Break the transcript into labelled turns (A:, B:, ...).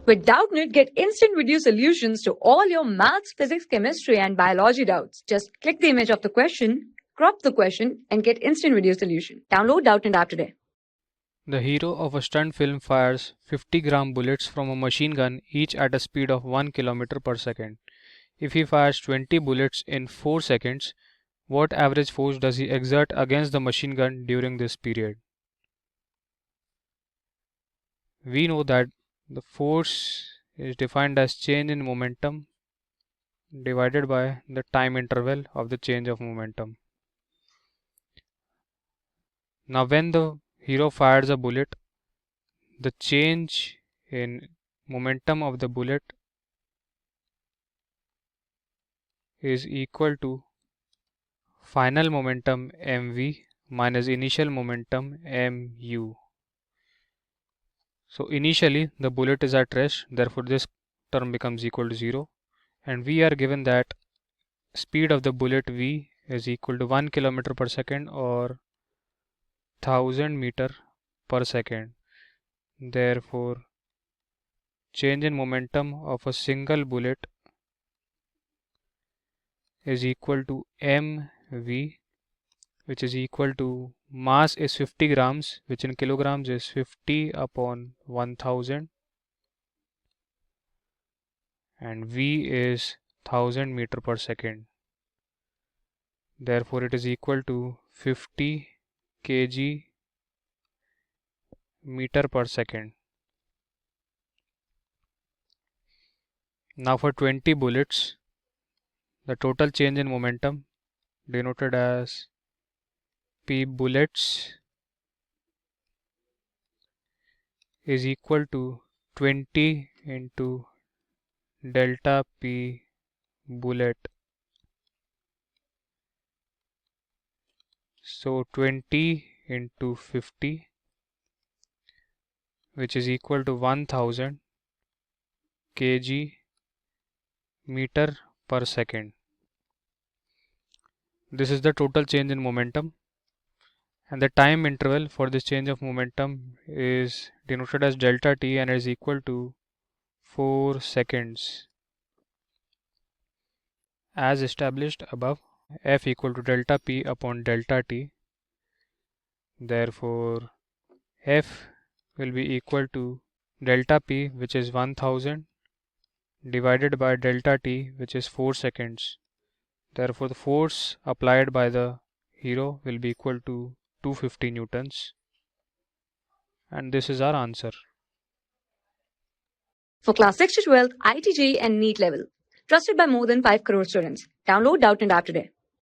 A: With Doubtnut, get instant video solutions to all your maths, physics, chemistry, and biology doubts. Just click the image of the question, crop the question, and get instant video solution. Download Doubtnut app today.
B: The hero of a stunt film fires 50-gram bullets from a machine gun, each at a speed of 1 kilometer per second. If he fires 20 bullets in 4 seconds, what average force does he exert against the machine gun during this period? We know that the force is defined as change in momentum divided by the time interval of the change of momentum. Now, when the hero fires a bullet, the change in momentum of the bullet is equal to final momentum mv minus initial momentum mu. So initially the bullet is at rest, therefore this term becomes equal to 0, and we are given that speed of the bullet v is equal to 1 kilometer per second or 1000 meter per second. Therefore change in momentum of a single bullet is equal to mv, which is equal to mass is 50 grams, which in kilograms is 50 upon 1000, and v is 1000 meter per second. Therefore it is equal to 50 kg meter per second. Now for 20 bullets, the total change in momentum, denoted as p bullets, is equal to 20 into delta p bullet. So 20 into 50, which is equal to 1000 kg meter per second. This is the total change in momentum, and the time interval for this change of momentum is denoted as delta t and is equal to 4 seconds. As established above, f equal to delta p upon delta t. Therefore f will be equal to delta p, which is 1000, divided by delta t, which is 4 seconds. Therefore the force applied by the hero will be equal to 250 newtons, and this is our answer.
A: For class 6 to 12, IIT JEE and NEET level. Trusted by more than 5 crore students. Download Doubtnut app today.